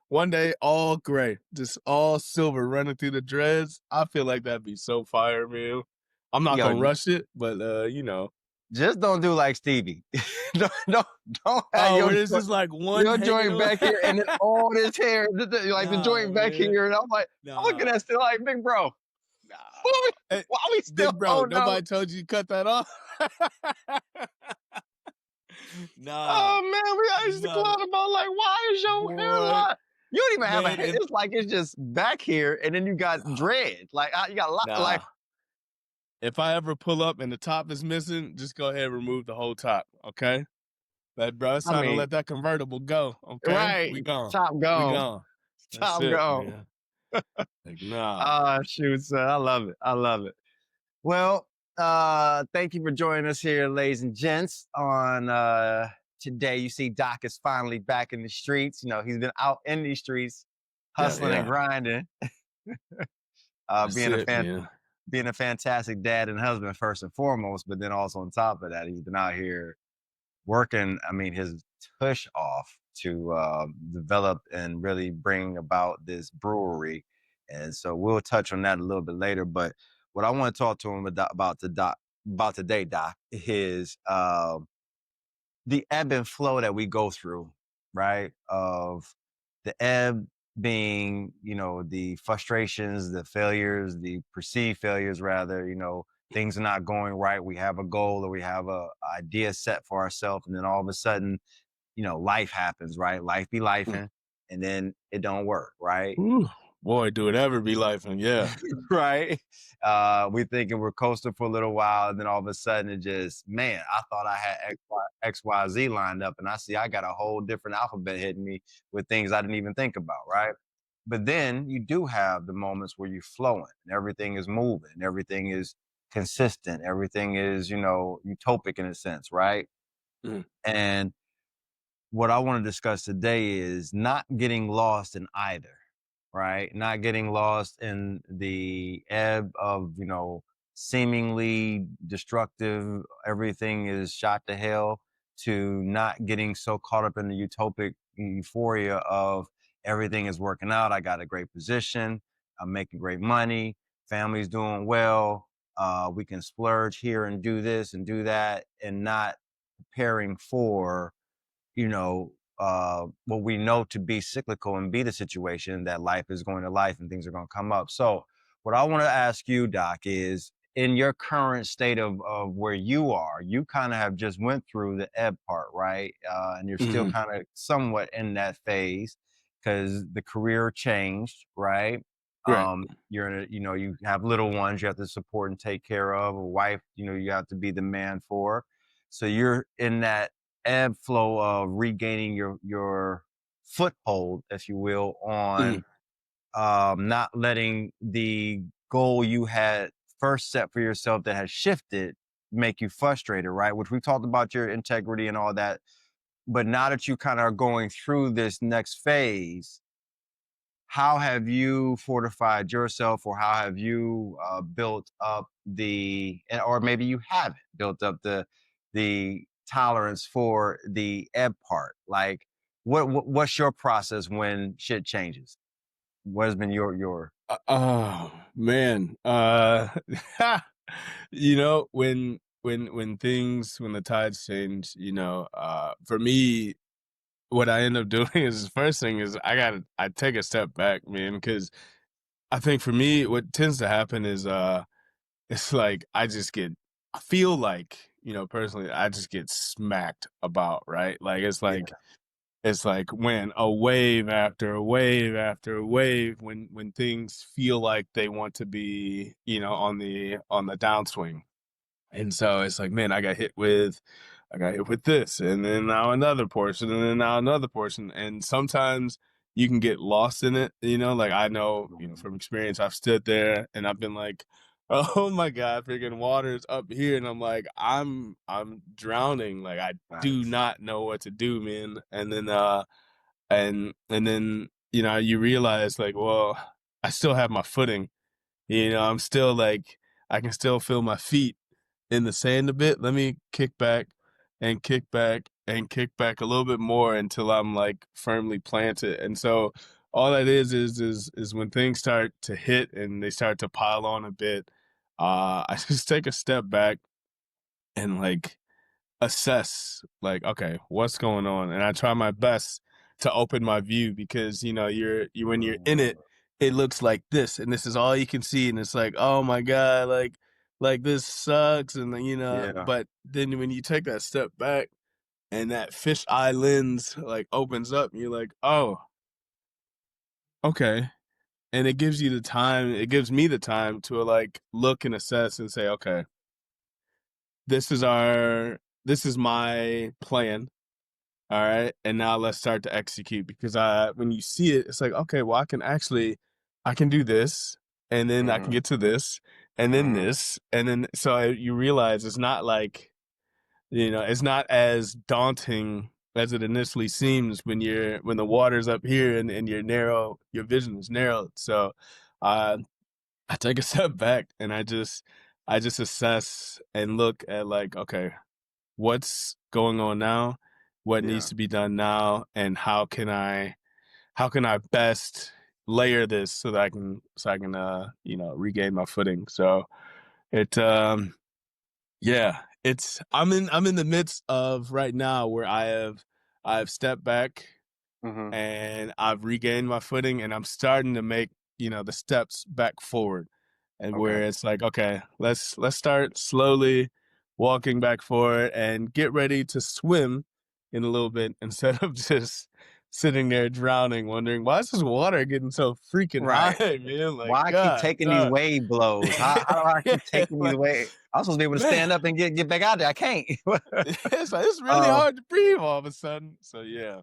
one day all gray, just all silver running through the dreads. I feel like that'd be so fire, man. I'm not Yo, gonna rush it, but you know. just don't do like Stevie. don't, don't, don't have Oh, where this is like one your hanging joint back here and then around. all this hair, like the Nah, joint back man. here. And I'm like, I'm looking Nah, at still like, big bro, nah. Hey, why we still big bro, don't know? nobody told you to cut that off. Nah, Oh man, we used to nah, clown about like, why is your boy, hairline? You don't even have a man. hair. If It's like it's just back here, and then you got dread. Like you got a lot. Like nah, if I ever pull up and the top is missing, just go ahead and remove the whole top. Okay, but bro, it's I time to mean, let that convertible go. Okay, right? we gone, Top we gone, gone. That's top it, gone. man. Like nah. Ah, shoot, son, I love it. I love it. Well, thank you for joining us here, ladies and gents. On today, you see Doc is finally back in the streets. You know, he's been out in these streets, Yeah, hustling and yeah. grinding, That's being a it, man. being a fantastic dad and husband first and foremost. But then also on top of that, he's been out here working. I mean, his tush off to develop and really bring about this brewery. And so we'll touch on that a little bit later. But what I want to talk to him about today, Doc, is the ebb and flow that we go through, right? Of the ebb being, you know, the frustrations, the failures, the perceived failures, rather, you know, things are not going right. We have a goal or we have a idea set for ourselves, and then all of a sudden, you know, life happens, right? Life be Mm. lifing, and then it don't work, right? Whew. Boy, do it ever be life, and yeah. Right? We thinking we're coasting for a little while, and then all of a sudden it just, man, I thought I had X, Y, Z lined up, and I see I got a whole different alphabet hitting me with things I didn't even think about, right? But then you do have the moments where you're flowing and everything is moving, and everything is consistent, everything is, you know, utopic in a sense, right? Mm, And what I want to discuss today is not getting lost in either, right? Not getting lost in the ebb of, you know, seemingly destructive, everything is shot to hell, to not getting so caught up in the utopic euphoria of everything is working out. I got a great position. I'm making great money. Family's doing well. We can splurge here and do this and do that, and not preparing for, you know, what we know to be cyclical and be the situation that life is going to life and things are going to come up. So, what I want to ask you, Doc, is in your current state of where you are, you kind of have just went through the ebb part, right? And you're still mhm. kind of somewhat in that phase because the career changed, right? Right. You're in a, you know, you have little ones you have to support and take care of, a wife, you know, you have to be the man for. So you're in that ebb flow of regaining your foothold, if you will, Mhm. on not letting the goal you had first set for yourself that has shifted make you frustrated, right? Which we talked about your integrity and all that. But now that you kind of are going through this next phase, how have you fortified yourself, or how have you built up or maybe you haven't built up the tolerance for the ebb part? Like, what's your process when shit changes? What has been your Oh man, you know, when the tides change, you know, for me, what I end up doing is the first thing is I take a step back, man, because I think for me, what tends to happen is it's like I feel like, you know, personally, I just get smacked about, right? Like yeah, it's like when a wave after a wave after a wave, when things feel like they want to be, you know, on the downswing. And so it's like, man, I got hit with this, and then now another portion, and then now another portion. And sometimes you can get lost in it, you know, like I know, you know, from experience, I've stood there and I've been like, oh my God, freaking water's up here. And I'm like, I'm drowning. Like I do nice. not know what to do, man. And then, you know, you realize like, well, I still have my footing. You know, I'm still like, I can still feel my feet in the sand a bit. Let me kick back and kick back and kick back a little bit more until I'm like firmly planted. And so all that is when things start to hit and they start to pile on a bit. I just take a step back and like assess, like, okay, what's going on, and I try my best to open my view because you when you're in it, Mm, it looks like this, and this is all you can see, and it's like, oh my god, like this sucks, and then, yeah. but then when you take that step back and that fish eye lens like opens up, and you're like, oh, okay. And it gives you the time, it gives me the time to like look and assess and say, okay, this is my plan. All right. And now let's start to execute because when you see it, it's like, okay, well, I can do this, and then I can Mhm, get to this, and then mhm, this, and then so you realize it's not like, it's not as daunting as it initially seems when the water's up here and your vision is narrowed. So uh I take a step back and I just assess and look at like, okay, what's going on now, what needs yeah, to be done now, and how can I best layer this so that I can regain my footing. So it yeah, I'm in the midst of right now where I've stepped back mhm, and I've regained my footing and I'm starting to make, the steps back forward. And okay. where it's like, okay, let's start slowly walking back forward and get ready to swim in a little bit instead of just sitting there drowning, wondering why is this water getting so freaking high, Right. man? Like, Why I keep God, taking these wave blows? How do I yeah, keep taking these like, wave I'm supposed to be able to man, stand up and get back out there. I can't. it's like it's really Um, hard to breathe all of a sudden. So yeah,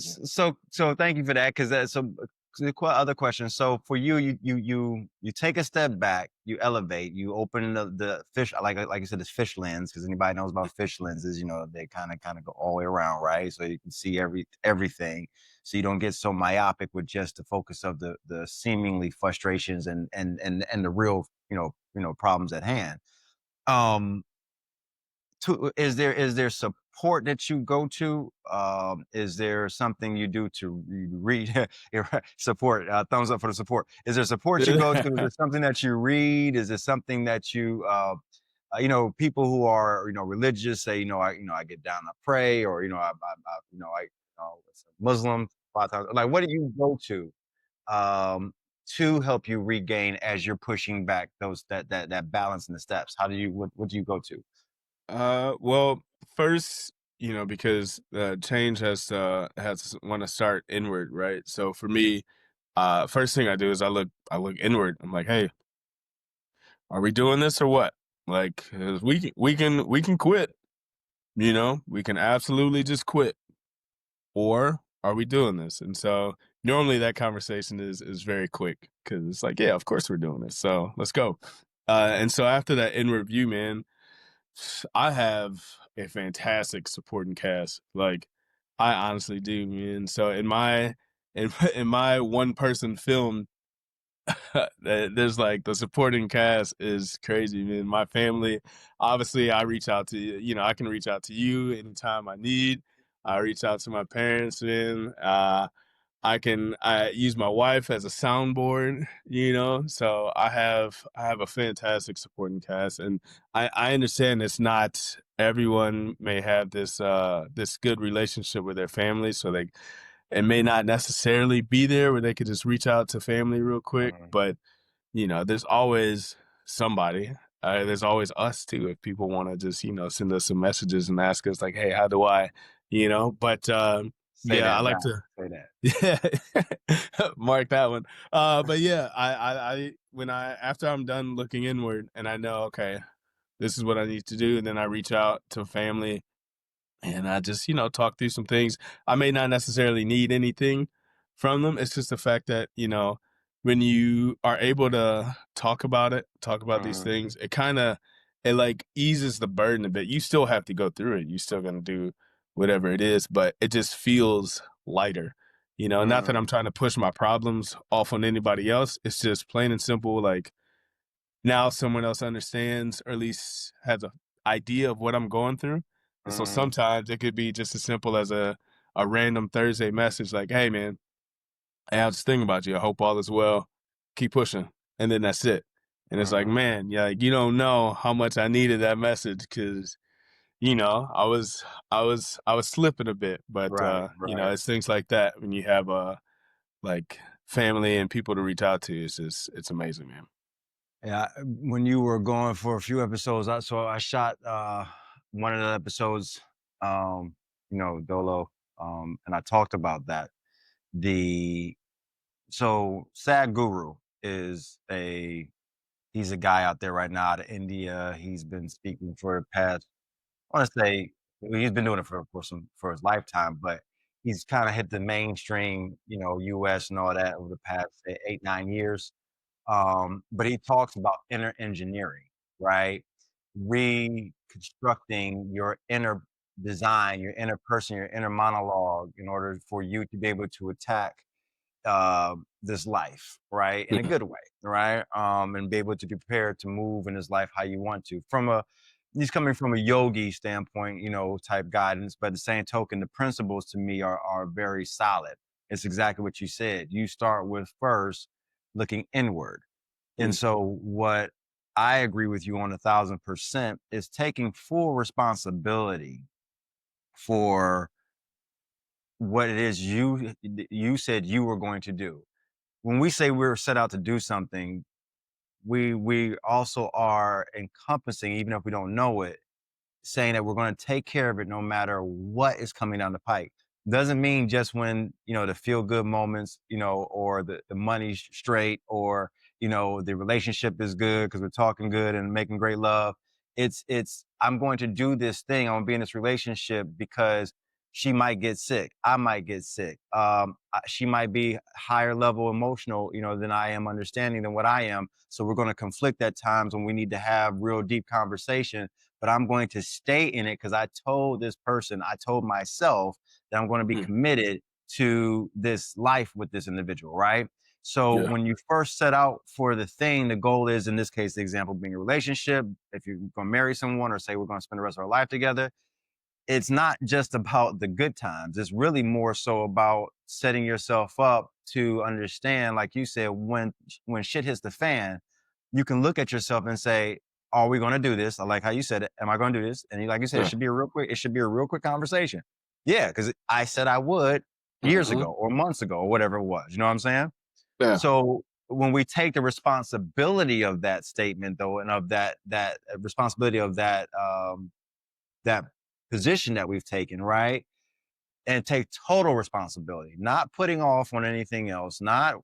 yeah. so thank you for that, 'cause that's the other question. So for you, you take a step back, you elevate, you open the fish, like you said, it's fish lens, 'cause anybody knows about fish lenses, they kinda go all the way around, right? So you can see everything. So you don't get so myopic with just the focus of the seemingly frustrations and the real, problems at hand. Um, is there support that you go to? Is there something you do to read support? Thumbs up for the support. Is there support you go to? Is there something that you read? Is there something that people who are religious say, I get down, I pray, or it's a Muslim 5 times. Like, what do you go to help you regain as you're pushing back that balance in the steps? What do you go to? Well, first, because change has want to start inward, right? So for me, first thing I do is I look inward. I'm like, hey, are we doing this or what? Like, 'cause we can quit. We can absolutely just quit, or are we doing this? And so normally that conversation is very quick because it's like, yeah, of course we're doing this. So let's go. And so after that inward view, man, I have a fantastic supporting cast. Like, I honestly do, man. So in my one person film, there's like the supporting cast is crazy, man. My family, obviously, I reach out to I can reach out to you anytime I need. I reach out to my parents, man. I use my wife as a soundboard, So I have a fantastic supporting cast, and I understand it's not everyone may have this good relationship with their family, so they it may not necessarily be there where they could just reach out to family real quick, Mhm. but there's always somebody. There's always us too if people want to just send us some messages and ask us like, hey, how do I, But Say yeah, I that, like Zach. to. Say that. Yeah, mark that one. But yeah, I when I after I'm done looking inward and I know, okay, this is what I need to do, and then I reach out to family and I just, talk through some things. I may not necessarily need anything from them. It's just the fact that, when you are able to talk about these Mhm, things, it like eases the burden a bit. You still have to go through it. You still gonna do whatever it is, but it just feels lighter. Not that mhm, I'm trying to push my problems off on anybody else. It's just plain and simple, like now someone else understands or at least has a idea of what I'm going through. And so mhm, sometimes it could be just as simple as a random Thursday message like, "Hey man, "Hey, I was thinking about you. I hope all is well. Keep pushing." And then that's it. And it's like, Mhm. man, yeah, like, you don't know how much I needed that message because I was slipping a bit, but Right, it's right. things like that when you have like family and people to reach out to. It's amazing, man. Yeah, when you were going for a few episodes, I shot one of the episodes, Dolo, and I talked about that. The So Sad Guru is a he's a guy out there right now out of India. He's been speaking for the past, I want to say, well, he's been doing it for his lifetime, but he's kind of hit the mainstream, US and all that over the past say, 8 9 years. But he talks about inner engineering, right? Reconstructing your inner design, your inner person, your inner monologue in order for you to be able to attack this life, right? In a Yeah, good way, right? And be able to be prepared to move in this life how you want to. He's coming from a yogi standpoint, type guidance, but at the same token, the principles to me are very solid. It's exactly what you said. You start with first looking inward. And mm, so what I agree with you on 1,000% is taking full responsibility for what it is you said you were going to do. When we say we're set out to do something, we also are encompassing, even if we don't know it, saying that we're going to take care of it no matter what is coming down the pike. Doesn't mean just when, the feel good moments, or the money's straight, or, the relationship is good because we're talking good and making great love. I'm going to do this thing. I'm going to be in this relationship because she might get sick. I might get sick. She might be higher level emotional, than I am, understanding than what I am. So we're going to conflict at times when we need to have real deep conversation, but I'm going to stay in it because I told myself that I'm going to be mm, committed to this life with this individual, right? So yeah, when you first set out for the thing, the goal is, in this case, the example being a relationship. If you're going to marry someone or say we're going to spend the rest of our life together, it's not just about the good times. It's really more so about setting yourself up to understand, like you said, when shit hits the fan, you can look at yourself and say, "Are we going to do this?" I like how you said it. Am I going to do this? And like you said, it yeah, should be a real quick. It should be a real quick conversation. Yeah, because I said I would years hmm ago or months ago or whatever it was. You know what I'm saying? yeah, So when we take the responsibility of that statement, though, and of that responsibility of that position that we've taken, right? And take total responsibility, not putting off on anything else, not,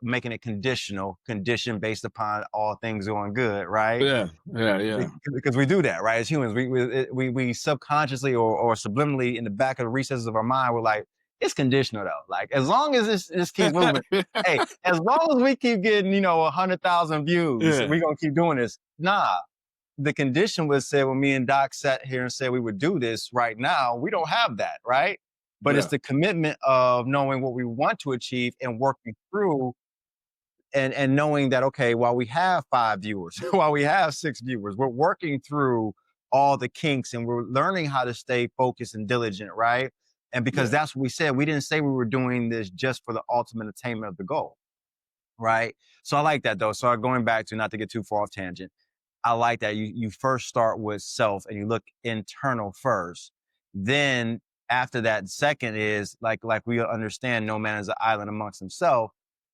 making it condition based upon all things going good, right? yeah, yeah, yeah, Because we do that, right? As humans, we subconsciously or subliminally in the back of the recesses of our mind, we're like, it's conditional though. Like as long as this keeps moving, hey, as long as we keep getting 100,000 views, yeah, we're gonna keep doing this. Nah, the condition was said when me and Doc sat here and said we would do this right now. We don't have that, right? But it's yeah, the commitment of knowing what we want to achieve and working through and knowing that, okay, while we have 5 viewers, while we have 6 viewers, we're working through all the kinks and we're learning how to stay focused and diligent, right? And because yeah, that's what we said, we didn't say we were doing this just for the ultimate attainment of the goal, right? So I like that though. So going back to, not to get too far off tangent, I like that you first start with self and you look internal first. Then after that, second is like we understand no man is an island amongst himself.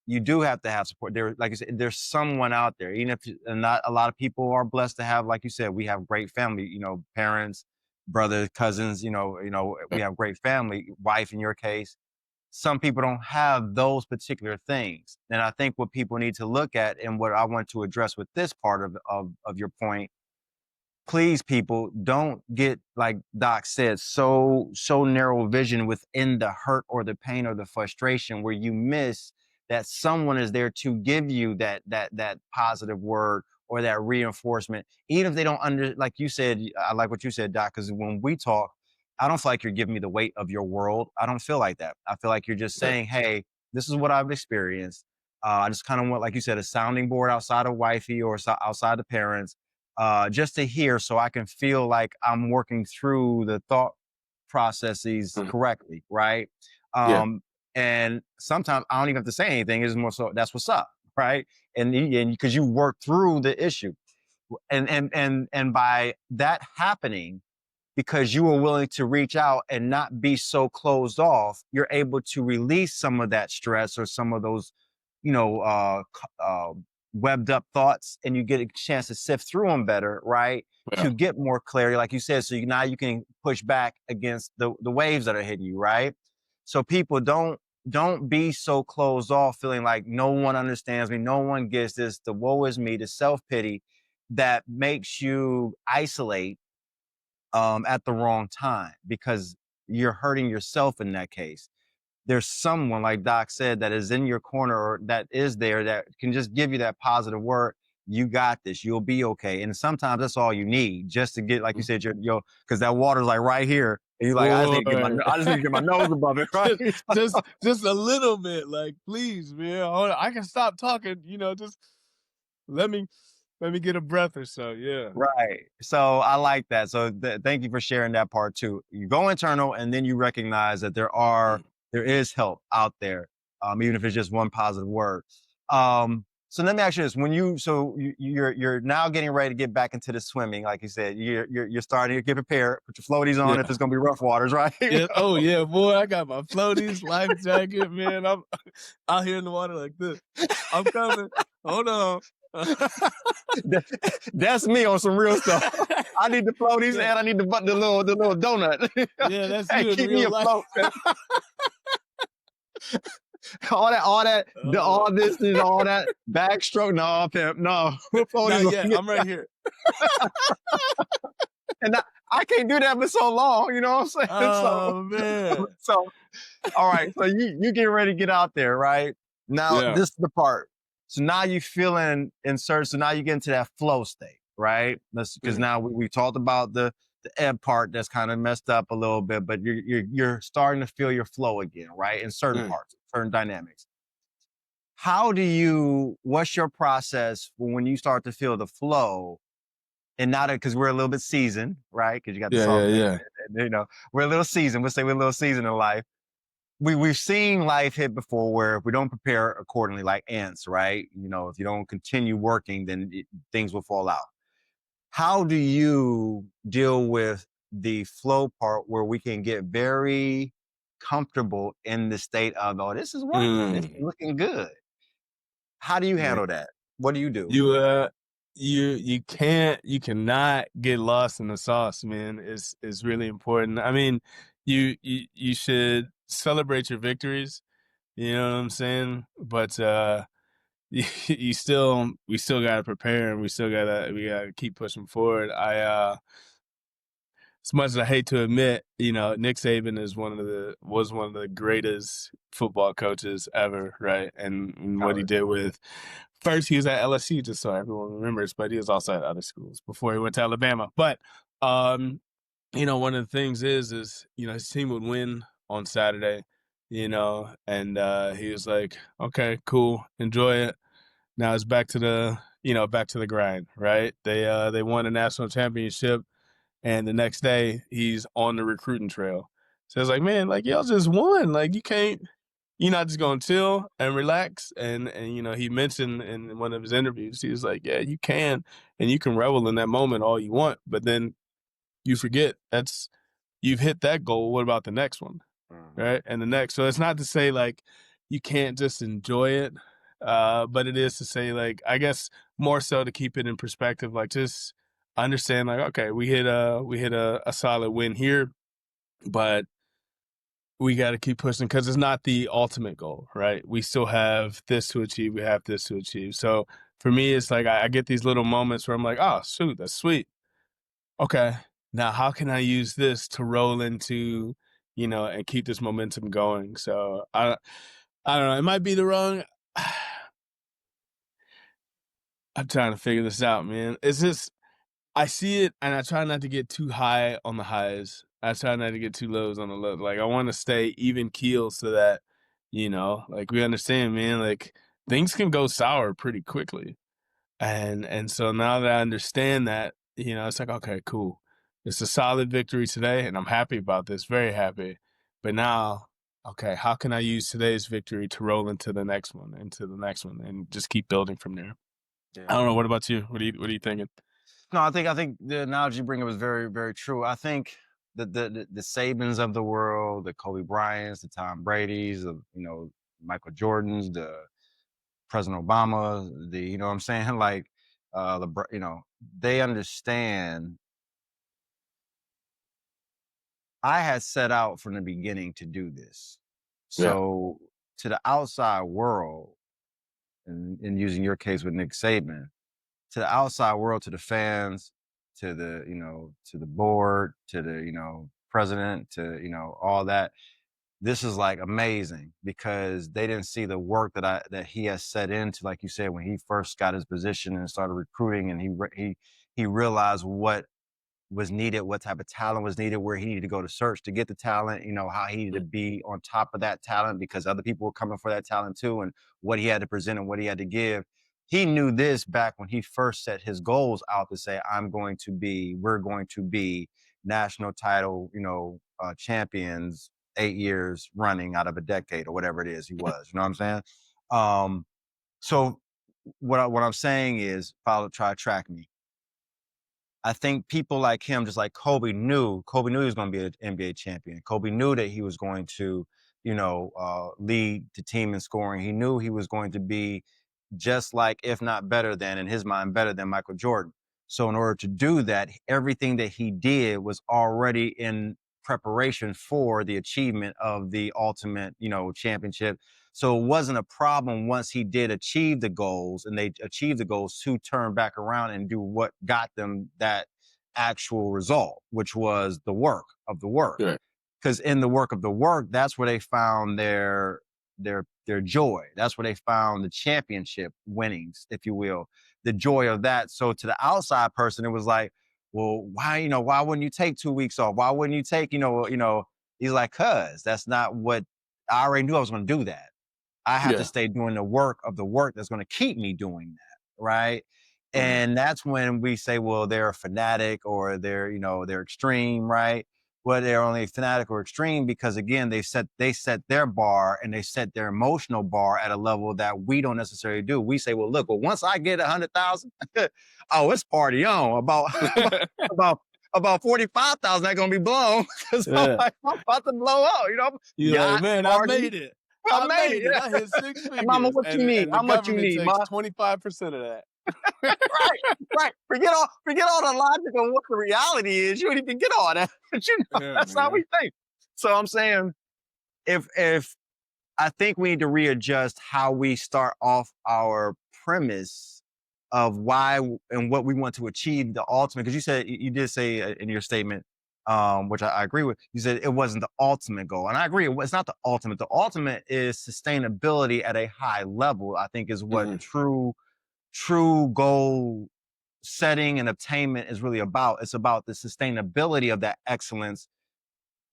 You do have to have support. There, like you said, there's someone out there. Even if not a lot of people are blessed to have, like you said, we have great family. Parents, brothers, cousins. We have great family. Wife, in your case, some people don't have those particular things. And I think what people need to look at, and what I want to address with this part of your point, please, people, don't get, like Doc said, so narrow vision within the hurt or the pain or the frustration, where you miss that someone is there to give you that positive word or that reinforcement, even if they don't like you said. I like what you said, Doc, because when we talk, I don't feel like you're giving me the weight of your world. I don't feel like that. I feel like you're just yeah, saying, hey, this is what I've experienced. I just kind of want, like you said, a sounding board outside of wifey or outside the parents, just to hear, so I can feel like I'm working through the thought processes mm, correctly, right? yeah, Um, And sometimes I don't even have to say anything. It's more so that's what's up, right? And because you work through the issue, and by that happening, because you were willing to reach out and not be so closed off, you're able to release some of that stress or some of those, you know, webbed up thoughts, and you get a chance to sift through them better, right? Yeah. To get more clarity, like you said, so now you can push back against the waves that are hitting you, right? So people don't be so closed off, feeling like no one understands me, no one gets this, the woe is me, the self pity that makes you isolate at the wrong time, because you're hurting yourself in that case. There's someone, like Doc said, that is in your corner or that is there that can just give you that positive word. You got this. You'll be okay. And sometimes that's all you need, just to get, like you said, your because that water's like right here, and you're like, Boy. I just need to get my nose above it, right? Just a little bit, like, please, man. I can stop talking, just let me let me get a breath or so. Yeah. Right. So I like that. So thank you for sharing that part too. You go internal, and then you recognize that there is help out there, even if it's just one positive word. So let me ask you this: you're now getting ready to get back into the swimming, like you said, you're starting to get prepared. Put your floaties on if Yeah. it's going to be rough waters, right? Yeah. Oh yeah, boy. I got my floaties, life jacket, man. I'm out here in the water like this. I'm coming. Hold on. That's me on some real stuff. I need the floaties, Yeah. and I need the little donut. Yeah, that's Hey, you in keep me real life. afloat. All this is all that backstroke. No, pimp, no. Not Floaties on yet. me. I'm right here. And I can't do that for so long, you know what I'm saying? Oh man. So all right. So you get ready to get out there, right? Now Yeah. this is the part. So now you feeling insert. So now you get into that flow state, right? Because Mhm. now we talked about the ebb part that's kind of messed up a little bit, but you're starting to feel your flow again, right? In certain Mm. parts, certain dynamics. What's your process when you start to feel the flow, and not because we're a little bit seasoned, right? Because you got the Yeah, salt, yeah, yeah. we're a little seasoned. We'll say we're a little seasoned in life. We've seen life hit before, where if we don't prepare accordingly, like ants, right? If you don't continue working, then things will fall out. How do you deal with the flow part, where we can get very comfortable in the state of, oh, this is working, this is Mm. looking good? How do you Yeah. handle that? What do you do? You you cannot get lost in the sauce, man. It's really important. I mean, you should celebrate your victories, you know what I'm saying? But we still gotta prepare, and we gotta keep pushing forward. As much as I hate to admit, Nick Saban was one of the greatest football coaches ever, right? And what he did with first he was at LSU, just so everyone remembers, but he was also at other schools before he went to Alabama. But um, one of the things is his team would win on Saturday, and he was like, okay, cool, enjoy it. Now it's back to the grind, right? They won a national championship, and the next day he's on the recruiting trail. So it's like, man, like y'all just won. Like you're not just gonna chill and relax. And he mentioned in one of his interviews, he was like, yeah, you can, and you can revel in that moment all you want, but then you forget you've hit that goal. What about the next one? Mhm. Right. And the next. So it's not to say like you can't just enjoy it. But it is to say, like, I guess more so to keep it in perspective, like just understand, like, okay, we hit a solid win here, but we got to keep pushing because it's not the ultimate goal, right? We still have this to achieve. We have this to achieve. So for me, it's like I get these little moments where I'm like, oh, shoot, that's sweet. Okay, now how can I use this to roll into, and keep this momentum going? So I don't know. It might be the wrong. I'm trying to figure this out, man. It's just I see it, and I try not to get too high on the highs. I try not to get too lows on the lows. Like I want to stay even keel so that, like we understand, man. Like things can go sour pretty quickly, and so now that I understand that, it's like, okay, cool. It's a solid victory today, and I'm happy about this. Very happy. But now okay, how can I use today's victory to roll into the next one, into the next one, and just keep building from there. I Yeah. don't know. What about you? What are you thinking? No, I think the analogy you bring up is very, very true. I think the Sabins of the world, the Kobe Bryants, the Tom Brady's, the Michael Jordans, the President Obama, the you know what I'm saying, like they understand. I had set out from the beginning to do this, Yeah, so to the outside world, and using your case with Nick Saban, to the outside world, to the fans, to the to the board, to the president, to all that. This is like amazing because they didn't see the work that he has set into, like you said, when he first got his position and started recruiting, and he realized what was needed, what type of talent was needed, where he needed to go to search to get the talent, how he needed to be on top of that talent because other people were coming for that talent too, and what he had to present and what he had to give. He knew this back when he first set his goals out to say, we're going to be national title, champions 8 years running out of a decade or whatever it is he was. You know what I'm saying? So what I'm saying is, try to track me. I think people like him, just like Kobe knew he was going to be an NBA champion. Kobe knew that he was going to, lead the team in scoring. He knew he was going to be just like, if not better than, in his mind, better than Michael Jordan. So in order to do that, everything that he did was already in preparation for the achievement of the ultimate, championship. So it wasn't a problem once he did achieve the goals and they achieved the goals to turn back around and do what got them that actual result, which was the work of the work. yeah, Because in the work of the work, that's where they found their joy. That's where they found the championship winnings, if you will, the joy of that. So to the outside person, it was like, well, why wouldn't you take 2 weeks off? Why wouldn't you take, he's like, cuz that's not what I already knew I was going to do that. I have to yeah. stay doing the work of the work that's going to keep me doing that. Right. Right. And that's when we say, well, they're a fanatic or they're extreme, right? Well, they're only fanatic or extreme because again, they set their bar and they set their emotional bar at a level that we don't necessarily do. We say, well, once I get 100,000, oh, it's party on. About about 45,000 not gonna be blown because I'm Yeah. like, I'm about to blow up, You're like, yachts, man, I parties. made it. I I made it. made it. I Yeah. hit six Mama, figures, what you need? and the How much you government need, takes ma? 25% of that. Right, right. Forget all the logic on what the reality is. You don't even get all that. But Yeah, that's how man. we think. So I'm saying if I think we need to readjust how we start off our premise of why and what we want to achieve the ultimate. Because you said you did say in your statement, which I agree with. You said it wasn't the ultimate goal, and I agree. It's not the ultimate. The ultimate is sustainability at a high level. I think is what Hmm. true goal setting and attainment is really about. It's about the sustainability of that excellence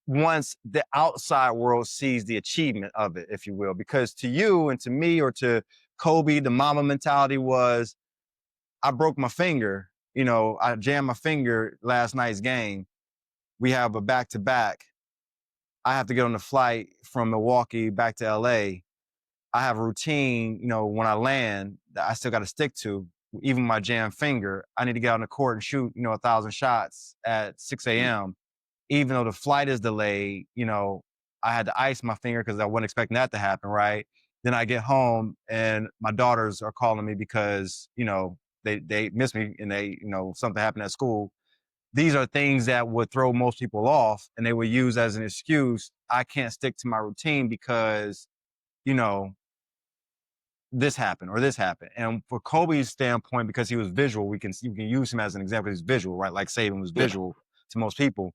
once the outside world sees the achievement of it, if you will. Because to you and to me or to Kobe, the mama mentality was, I broke my finger. I jammed my finger last night's game. We have a back to back. I have to get on the flight from Milwaukee back to LA. I have a routine, when I land that I still got to stick to. Even my jammed finger, I need to get on the court and shoot, 1,000 shots at 6 a.m. Even though the flight is delayed, I had to ice my finger because I wasn't expecting that to happen, right? Then I get home and my daughters are calling me because, they miss me and something happened at school. These are things that would throw most people off and they would use as an excuse. I can't stick to my routine because, you know, this happened or this happened. And for Kobe's standpoint, because he was visual, you can use him as an example. He's visual, right? Like Saban was Yeah. visual to most people.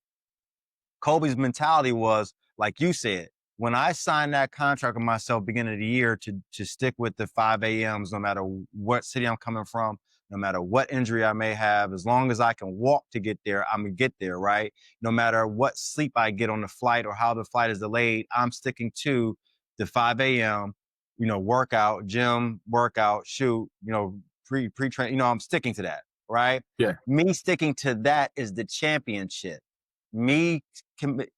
Kobe's mentality was, like you said, when I signed that contract with myself beginning of the year to stick with the 5 a.m.s, no matter what city I'm coming from, no matter what injury I may have, as long as I can walk to get there, I'm gonna get there, right? No matter what sleep I get on the flight or how the flight is delayed, I'm sticking to the 5 a.m., workout, gym, workout, shoot, pre-train, I'm sticking to that, right? Yeah. Me sticking to that is the championship. me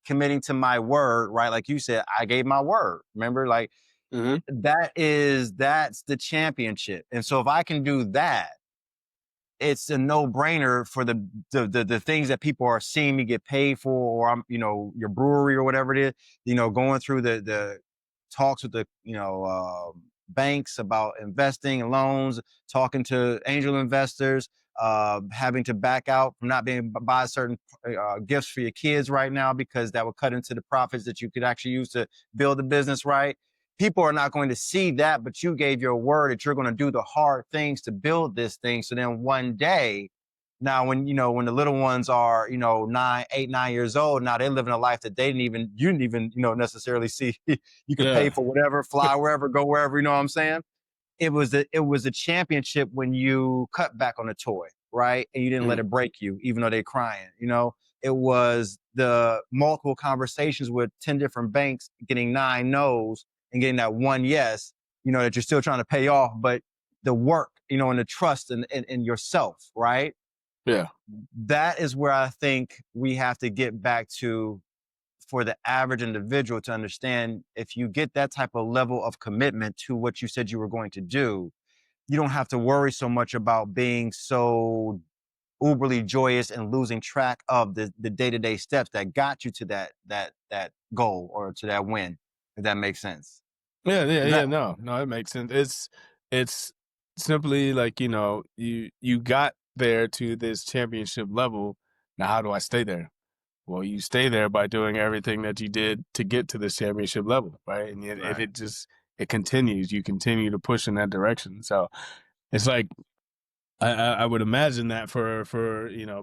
committing to my word, right? Like you said, I gave my word. Remember, like Hmm. that's the championship. And so if I can do that, it's a no-brainer for the things that people are seeing me get paid for, or I'm, your brewery or whatever it is, going through the talks with the, banks about investing and loans, talking to angel investors, having to back out from not being able to buy certain gifts for your kids right now because that would cut into the profits that you could actually use to build the business, right? People are not going to see that, but you gave your word that you're going to do the hard things to build this thing. So then one day, now when the little ones are, 9 8 9 years old, now they're living a life that you didn't even necessarily see. You could pay Yeah. for whatever, fly wherever, go wherever, you know what I'm saying? It was a championship when you cut back on a toy, right? And you didn't let Mm. it break you, even though they're crying. It was the multiple conversations with 10 different banks, getting 9 no's and getting that one yes, that you're still trying to pay off, but the work, and the trust in yourself, right? Yeah. That is where I think we have to get back to for the average individual to understand. If you get that type of level of commitment to what you said you were going to do, you don't have to worry so much about being so uberly joyous and losing track of the day-to-day steps that got you to that goal or to that win, if that makes sense. Yeah, yeah, Is that yeah. No, no, it makes sense. It's simply like, you got there to this championship level. Now, how do I stay there? Well, you stay there by doing everything that you did to get to this championship level, right? And yet, if right? it continues, you continue to push in that direction. So it's like I would imagine that for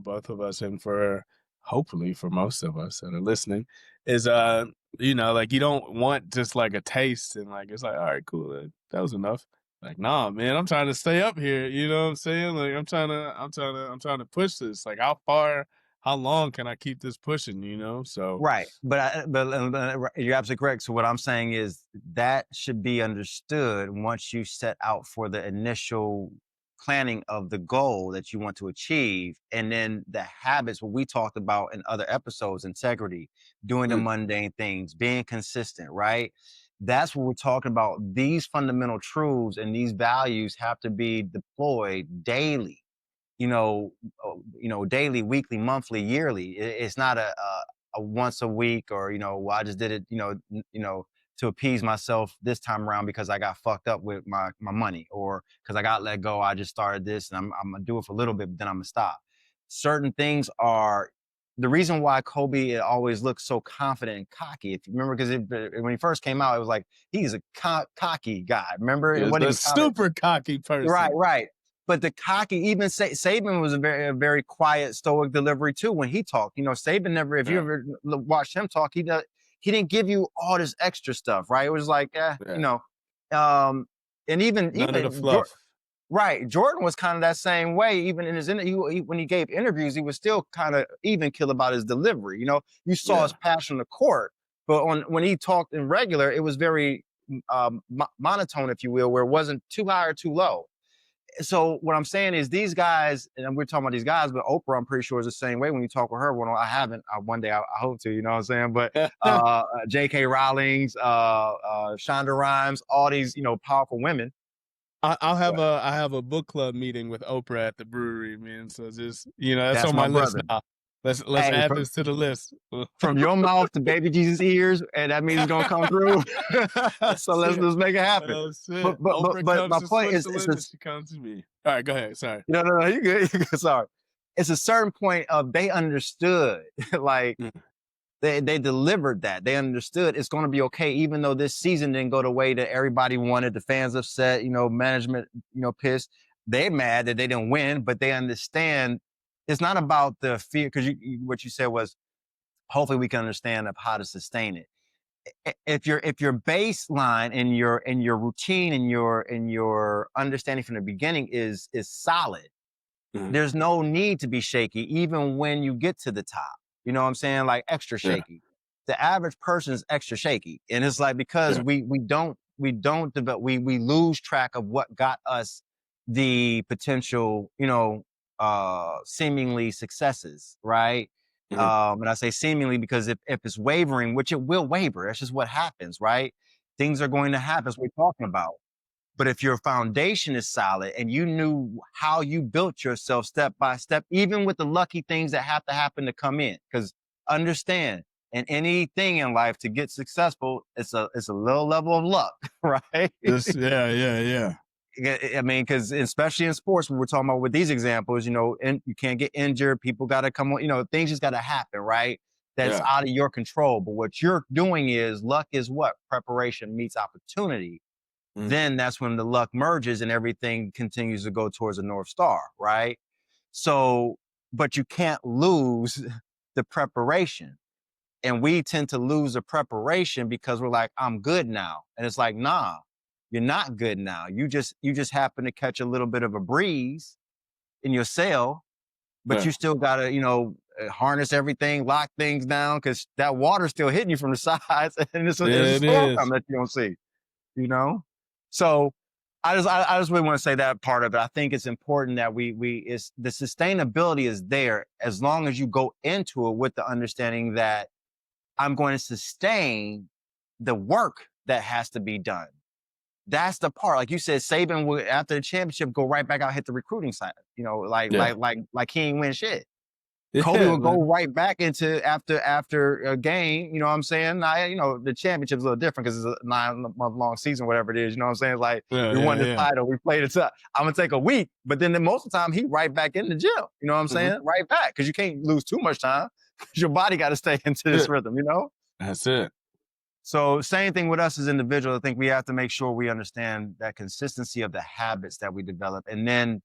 both of us, and for hopefully for most of us that are listening, is like, you don't want just like a taste, and like it's like, all right, cool, that was enough. Like, nah, man, I'm trying to stay up here. You know what I'm saying? Like, I'm trying to push this. Like, how long can I keep this pushing? So Right, but you're absolutely correct. So what I'm saying is that should be understood once you set out for the initial planning of the goal that you want to achieve, and then the habits, what we talked about in other episodes: integrity, doing the mm, mundane things, being consistent. Right, that's what we're talking about. These fundamental truths and these values have to be deployed daily, daily, weekly, monthly, yearly. It's not a once a week, or, well, I just did it, to appease myself this time around because I got fucked up with my money, or because I got let go. I just started this and I'm gonna do it for a little bit, but then I'm gonna stop. Certain things are the reason why Kobe always looked so confident and cocky. If you remember, because when he first came out, it was like he's a cocky guy. Remember, it is wasn't a even confident. super cocky Right, person. right. But the cocky, even Saban was a very quiet, stoic delivery too when he talked. Saban never, if you Yeah, ever watched him talk, he didn't give you all this extra stuff, right? It was like, yeah. um, and even None of the Jordan, fluff. right? Jordan was kind of that same way. Even in his when he gave interviews, he was still kind of even kill about his delivery. You saw his Yeah. passion on the court, but when he talked in regular, it was very monotone, if you will, where it wasn't too high or too low. So what I'm saying is these guys, and we're talking about these guys, but Oprah, I'm pretty sure is the same way when you talk with her. Well, I haven't. One day I hope to, you know what I'm saying? But J.K. Rowling's, Shonda Rhimes, all these, powerful women. I'll Right. have a book club meeting with Oprah at the brewery, man. So just, that's That's on my my list brother. now. Let's Hey, add from this to the list. from your mouth to baby Jesus' ears, and that means it's gonna come through. So let's Shit. just make it happen. Oh But shit. but but Oprah but comes my to point is, Switzerland and she comes to me. All right, go ahead. Sorry. no, no, no, you good, you good. Sorry. It's a certain point of they understood, like Mm, they delivered that. They understood it's going to be okay, even though this season didn't go the way that everybody wanted. The fans upset, management, pissed. They mad that they didn't win, but they understand it's not about the fear, because what you said was hopefully we can understand of how to sustain it. If your baseline and your routine and your understanding from the beginning is solid, mm, there's no need to be shaky, even when you get to the top. You know what I'm saying? Like extra yeah, shaky. The average person is extra shaky. And it's like because yeah, we don't develop, we lose track of what got us the potential, seemingly successes, right? Mhm. And I say seemingly because if it's wavering, which it will waver, that's just what happens, right? Things are going to happen, as we're talking about. But if your foundation is solid and you knew how you built yourself step by step, even with the lucky things that have to happen to come in, because understand, in anything in life to get successful, it's a little level of luck, right? This, yeah, yeah, yeah, I mean, because especially in sports, when we're talking about with these examples, and you can't get injured. People got to come on, things just got to happen, right? That's yeah. out of your control. But what you're doing is luck is what? Preparation meets opportunity. Mhm. Then that's when the luck merges and everything continues to go towards the North Star, right? So, but you can't lose the preparation. And we tend to lose the preparation because we're like, I'm good now. And it's like, nah, you're not good now. You just happen to catch a little bit of a breeze in your sail, but Yeah, you still gotta, harness everything, lock things down, because that water's still hitting you from the sides, and it's a it storm is. coming that you don't see, you know? So I just really want to say that part of it. I think it's important that we is the sustainability is there as long as you go into it with the understanding that I'm going to sustain the work that has to be done. That's the part. Like you said, Saban would after the championship go right back out, hit the recruiting side. Like Yeah, he ain't win shit. Kobe yeah, would man. go right back into after a game. You know what I'm saying? The championship's a little different because it's a 9 month long season, whatever it is. You know what I'm saying? Like Yeah, we yeah, won the yeah. title, we played it. I'm gonna take a week, but then most of the time he right back in the gym. You know what I'm Hmm. saying? Right back because you can't lose too much time because your body got to stay into this Yeah, rhythm. that's it. So same thing with us as individuals. I think we have to make sure we understand that consistency of the habits that we develop, and then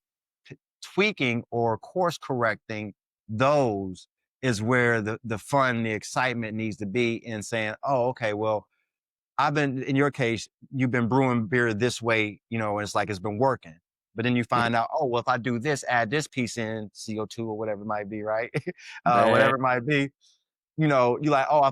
tweaking or course correcting those is where the fun, the excitement needs to be in saying, oh, okay, well, I've been in your case, you've been brewing beer this way, and it's like it's been working. But then you Mhm. find out, oh, well, if I do this, add this piece in CO2 or whatever it might be, right? Man, Whatever it might be, you're like, oh,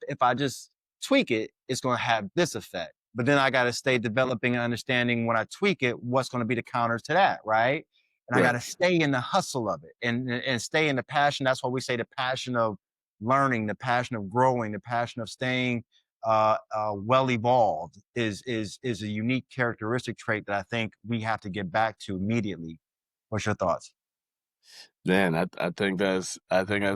if I just tweak it, it's going to have this effect. But then I got to stay developing and understanding when I tweak it, what's going to be the counters to that, right? And I got right. to stay in the hustle of it and stay in the passion. That's why we say the passion of learning, the passion of growing, the passion of staying well evolved is a unique characteristic trait that I think we have to get back to immediately. What's your thoughts? Man, I think that's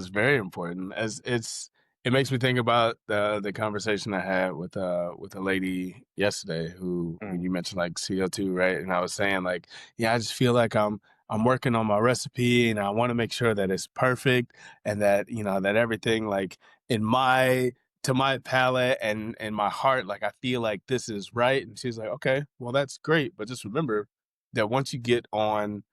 very important. As it makes me think about the conversation I had with a lady yesterday who when Mm, you mentioned like CO2, right? And I was saying like, yeah, I just feel like I'm working on my recipe and I want to make sure that it's perfect and that, that everything like in my to my palate and my heart, like I feel like this is right. And she's like, okay, well that's great. But just remember that once you get on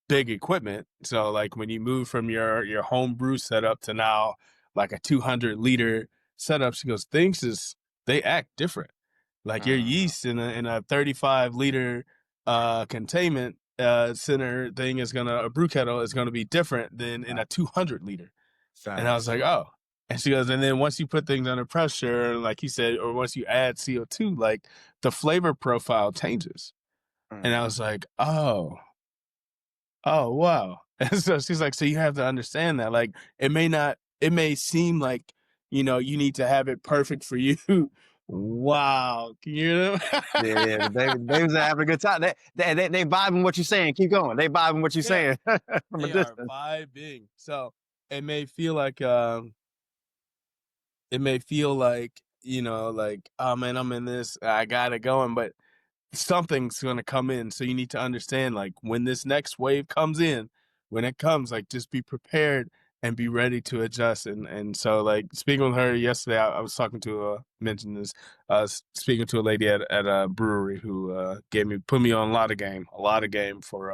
big equipment. So like when you move from your home brew setup to now like a 200-liter setup, she goes, things is they act different. Like your mm, yeast in a 35-liter containment center thing is gonna a brew kettle is gonna be different than in a 200-liter. And I was facts. like, oh. And she goes, and then once you put things under pressure, like you said, or once you add CO2, like the flavor profile changes. And I Mm, was like, oh, oh, wow. And so she's like, so you have to understand that. Like, it may seem like, you need to have it perfect for you. Wow. Can you hear them? yeah, yeah, the babies are having a good time. They vibing what you're saying. Keep going. They vibing what you're Yeah, saying from a they are distance. vibing. So it may feel like, like, oh man, I'm in this, I got it going, but something's going to come in. So you need to understand, like, when this next wave comes in, when it comes, like, just be prepared and be ready to adjust. And so, like, speaking with her yesterday, I was talking to, mentioned this, speaking to a lady at a brewery who, put me on a lot of game for,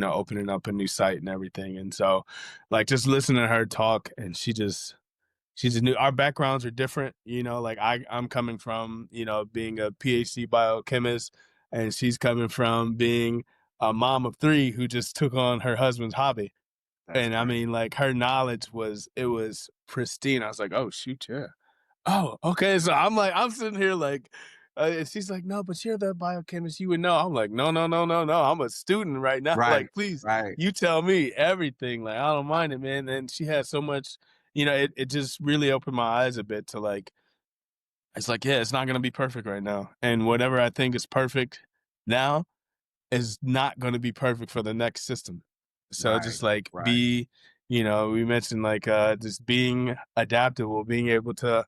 opening up a new site and everything. And so, like, just listening to her talk and she's a new our backgrounds are different, like I'm coming from, being a PhD biochemist and she's coming from being a mom of three who just took on her husband's hobby. That's And I great. mean, like her knowledge was pristine. I was like, oh shoot, yeah. Oh, okay. So I'm sitting here like, and she's like, no, but you're the biochemist. You would know. I'm like, no, no, no, no, no. I'm a student right now. Right, Like, please, right. you tell me everything. Like, I don't mind it, man. And she had so much. it just really opened my eyes a bit to like, it's like, yeah, it's not going to be perfect right now. And whatever I think is perfect now is not going to be perfect for the next system. So Right, just like right. be, we mentioned like just being adaptable, being able to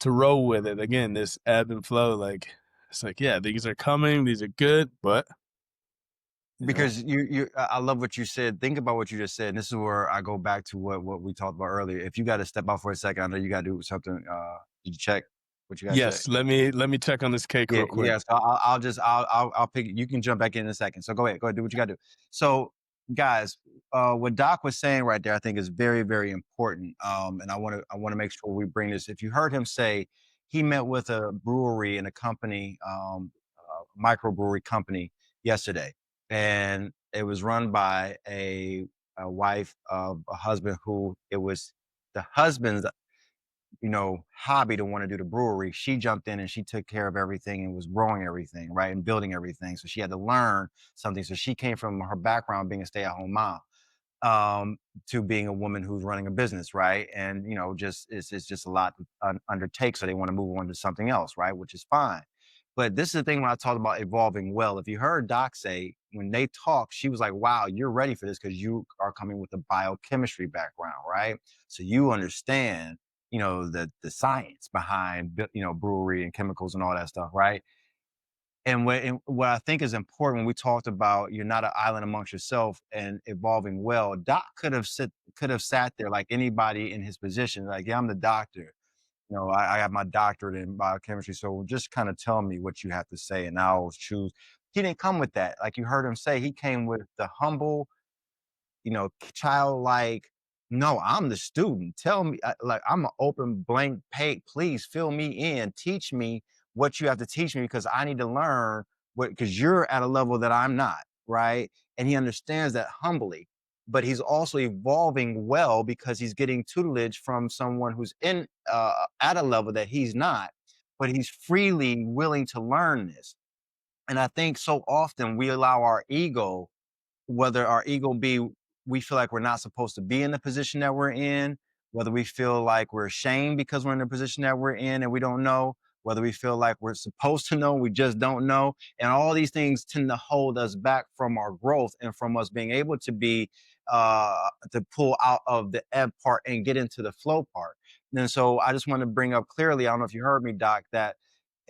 roll with it. Again, this ebb and flow, like it's like, yeah, these are coming, these are good, but you know, Because I love what you said. Think about what you just said. And this is where I go back to what we talked about earlier. If you got to step out for a second, I know you got to do something. Did you check what you got to say? yes, let me check on this cake Yeah, real quick. yeah. So I'll just I'll pick. You can jump back in a second. So go ahead, do what you got to do. So guys, what Doc was saying right there, I think is very very important. And I want to make sure we bring this. If you heard him say he met with a brewery and a company, microbrewery company yesterday, and it was run by a wife of a husband who it was the husband's hobby to want to do the brewery. She jumped in and she took care of everything and was growing everything, right, and building everything. So she had to learn something. So she came from her background being a stay-at-home mom, to being a woman who's running a business, right? And just it's just a lot to undertake. So they want to move on to something else, right? Which is fine. But this is the thing when I talked about evolving well. If you heard Doc say when they talked, she was like, "Wow, you're ready for this because you are coming with a biochemistry background, right? So you understand." The science behind brewery and chemicals and all that stuff, right? And what I think is important when we talked about you're not an island amongst yourself and evolving well, Doc could have sat there like anybody in his position, like, yeah, I'm the doctor. I have my doctorate in biochemistry, so just kind of tell me what you have to say, and I'll choose. He didn't come with that, like you heard him say. He came with the humble, childlike, no, I'm the student. Tell me, like, I'm an open blank page. Please fill me in. Teach me what you have to teach me because I need to learn because you're at a level that I'm not, right? And he understands that humbly, but he's also evolving well because he's getting tutelage from someone who's at a level that he's not, but he's freely willing to learn this. And I think so often we allow our ego, whether our ego be we feel like we're not supposed to be in the position that we're in, whether we feel like we're ashamed because we're in the position that we're in and we don't know, whether we feel like we're supposed to know, we just don't know. And all these things tend to hold us back from our growth and from us being able to pull out of the ebb part and get into the flow part. And so I just want to bring up clearly, I don't know if you heard me, Doc, that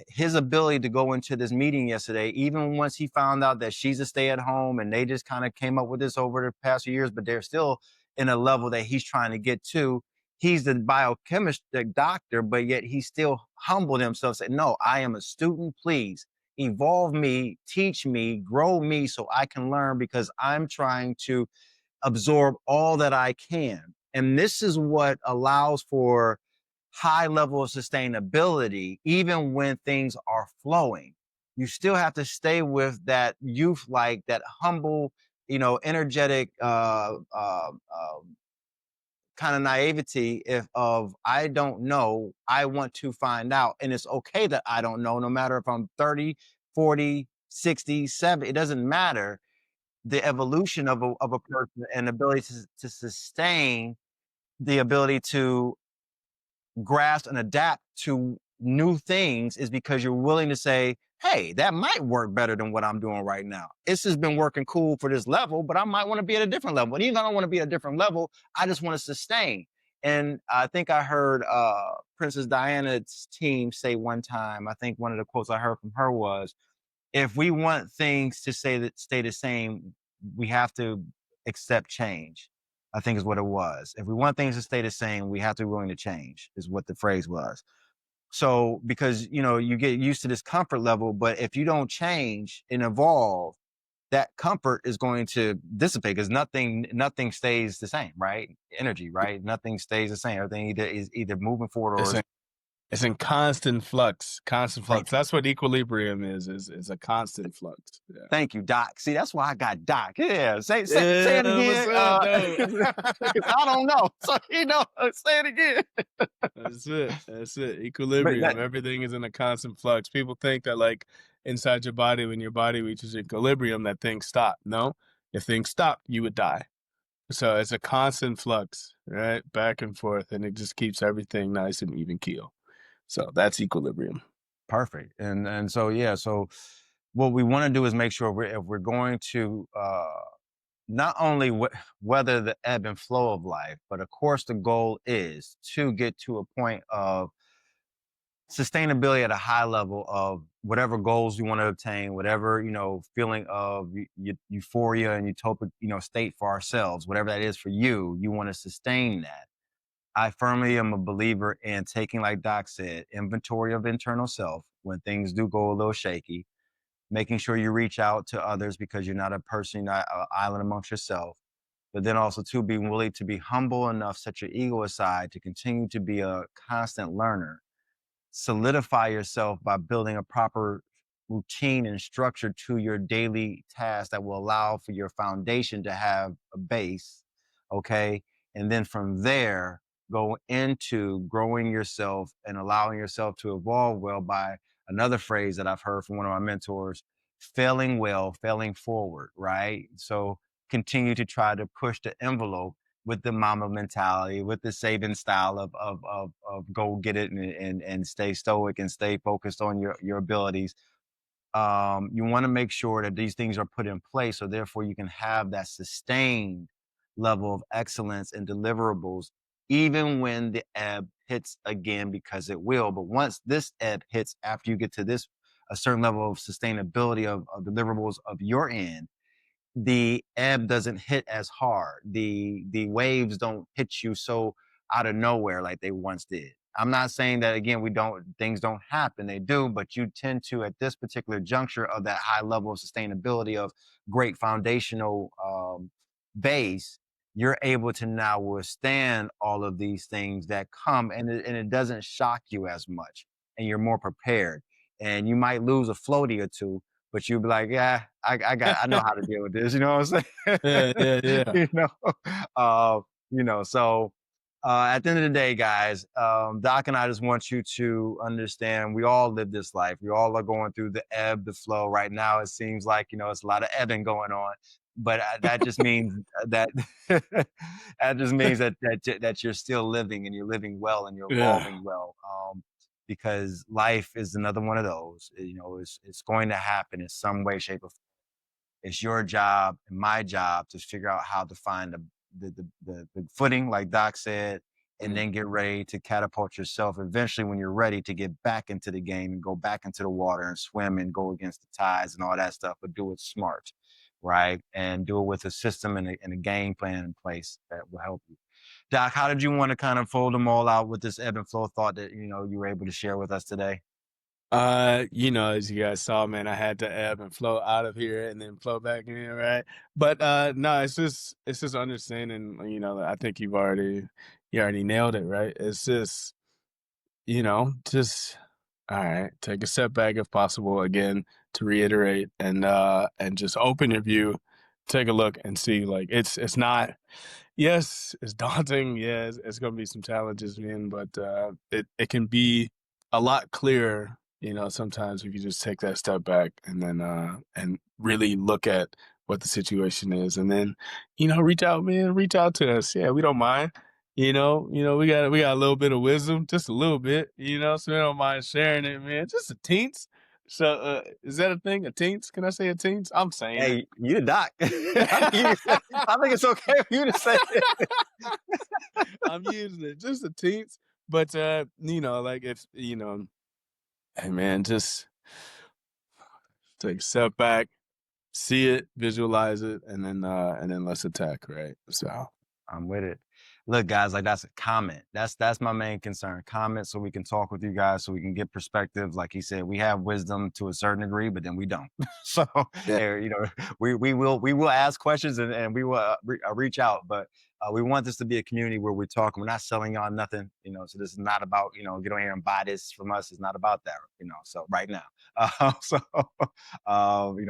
his ability to go into this meeting yesterday, even once he found out that she's a stay at home and they just kind of came up with this over the past few years, but they're still in a level that he's trying to get to. He's the biochemist, the doctor, but yet he still humbled himself, said, no, I am a student. Please evolve me, teach me, grow me so I can learn because I'm trying to absorb all that I can. And this is what allows for high level of sustainability, even when things are flowing. You still have to stay with that youth, like that humble, energetic, kind of naivety of I don't know, I want to find out. And it's okay that I don't know, no matter if I'm 30, 40, 60, 70, it doesn't matter. The evolution of a person and ability to sustain the ability to grasp and adapt to new things is because you're willing to say, hey, that might work better than what I'm doing right now. This has been working cool for this level, but I might want to be at a different level. And even if I don't want to be at a different level, I just want to sustain. And I think I heard Princess Diana's team say one time, I think one of the quotes I heard from her was, if we want things to stay the same, we have to accept change. I think is what it was. If we want things to stay the same, we have to be willing to change, is what the phrase was. So because you get used to this comfort level, but if you don't change and evolve, that comfort is going to dissipate because nothing stays the same, right? Energy, right? Nothing stays the same. Everything is either moving forward or It's is. in, it's in constant flux, constant Thank flux. That's what equilibrium is a constant flux. Yeah. Thank you, Doc. See, that's why I got Doc. Yeah, say it Yeah, what's again. up, though? 'Cause I don't know. So say it again. That's it. That's it. But Equilibrium. that Everything is in a constant flux. People think that like inside your body, when your body reaches equilibrium, that things stop. No, if things stop, you would die. So it's a constant flux, right? Back and forth, and it just keeps everything nice and even keel. So that's equilibrium. Perfect. And so yeah, so what we want to do is make sure if we're going to not only weather the ebb and flow of life, but of course the goal is to get to a point of sustainability at a high level of whatever goals you want to obtain, whatever feeling of euphoria and utopic state for ourselves, whatever that is for you, you want to sustain that. I firmly am a believer in taking, like Doc said, inventory of internal self when things do go a little shaky, making sure you reach out to others because you're not a person, you're not an island amongst yourself. But then also to be willing to be humble enough, set your ego aside to continue to be a constant learner, solidify yourself by building a proper routine and structure to your daily tasks that will allow for your foundation to have a base. Okay. And then from there, go into growing yourself and allowing yourself to evolve well by another phrase that I've heard from one of my mentors, failing well, failing forward. Right. So continue to try to push the envelope with the mama mentality, with the saving style of go get it and stay stoic and stay focused on your abilities. You want to make sure that these things are put in place, so therefore you can have that sustained level of excellence and deliverables, even when the ebb hits again, because it will. But once this ebb hits, after you get to this a certain level of sustainability of deliverables of your end, the ebb doesn't hit as hard. The waves don't hit you so out of nowhere like they once did. I'm not saying that again, we don't things don't happen, they do, but you tend to at this particular juncture of that high level of sustainability of great foundational base, you're able to now withstand all of these things that come and it doesn't shock you as much and you're more prepared. And you might lose a floaty or two, but you'll be like, yeah, I know how to deal with this. You know what I'm Yeah, saying? yeah, yeah. Uh, so at the end of the day, guys, Doc and I just want you to understand we all live this life. We all are going through the ebb, the flow. Right now, it seems like, it's a lot of ebbing going on. But that just means that that just means that you're still living and you're living well and you're Yeah. evolving well. Because life is another one of those. It's going to happen in some way, shape, or form. It's your job and my job to figure out how to find the footing, like Doc said, and Mm. then get ready to catapult yourself eventually when you're ready to get back into the game and go back into the water and swim and go against the tides and all that stuff, but do it smart, right? And do it with a system and a game plan in place that will help you. Doc, how did you want to kind of fold them all out with this ebb and flow thought that you were able to share with us today? As you guys saw, man, I had to ebb and flow out of here and then flow back in, right? But no, it's just understanding, I think you already nailed it, right? It's just, just all right, take a step back if possible again to reiterate and just open your view, take a look and see like it's not. Yes, it's daunting. Yeah, it's going to be some challenges, man, but it can be a lot clearer, sometimes if you just take that step back and then and really look at what the situation is and then, reach out, man, reach out to us. Yeah, we don't mind. We got a little bit of wisdom, just a little bit, so we don't mind sharing it, man. Just a teens. So is that a thing? A teens? Can I say a teens? I'm saying it. Hey, you the doc. I think it's okay for you to say it. I'm using it just a teens, but like if hey man, just take a step back, see it, visualize it, and then let's attack, right? So I'm with it. Look, guys, like that's a comment. That's my main concern. Comment so we can talk with you guys, so we can get perspective. Like he said, we have wisdom to a certain degree, but then we don't. So, yeah, we will ask questions and we will reach out. But we want this to be a community where we're talking. We're not selling y'all nothing. So this is not about get on here and buy this from us. It's not about that. So right now,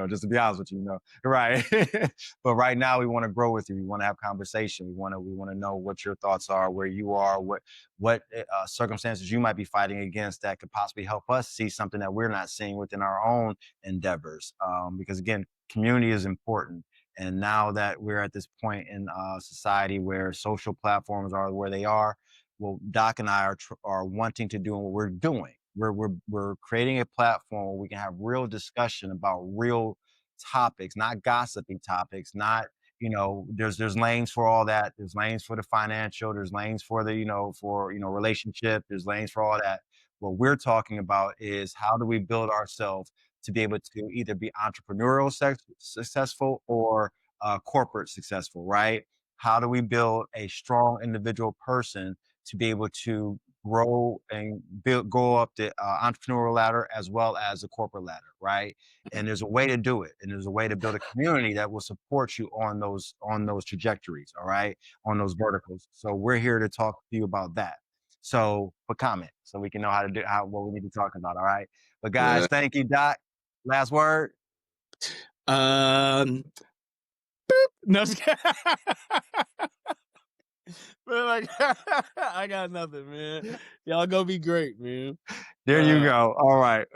just to be honest with you, right. But right now, we want to grow with you. We want to have conversation. We want to know what your thoughts are, where you are, what circumstances you might be fighting against that could possibly help us see something that we're not seeing within our own endeavors. Because again, community is important. And now that we're at this point in society where social platforms are where they are, well, Doc and I are wanting to do what we're doing. We're creating a platform where we can have real discussion about real topics, not gossipy topics, not, there's lanes for all that. There's lanes for the financial, there's lanes for the, relationship, there's lanes for all that. What we're talking about is how do we build ourselves to be able to either be entrepreneurial successful or corporate successful, right? How do we build a strong individual person to be able to grow and go up the entrepreneurial ladder as well as the corporate ladder, right? And there's a way to do it, and there's a way to build a community that will support you on those trajectories, all right, on those verticals. So we're here to talk to you about that. So for comment, so we can know how to do what we need to talk about. All right. But guys, Uh, thank you, Doc. Last word. um, no, but like, I got nothing, man. Y'all go be great, man. There you Uh, go. All right.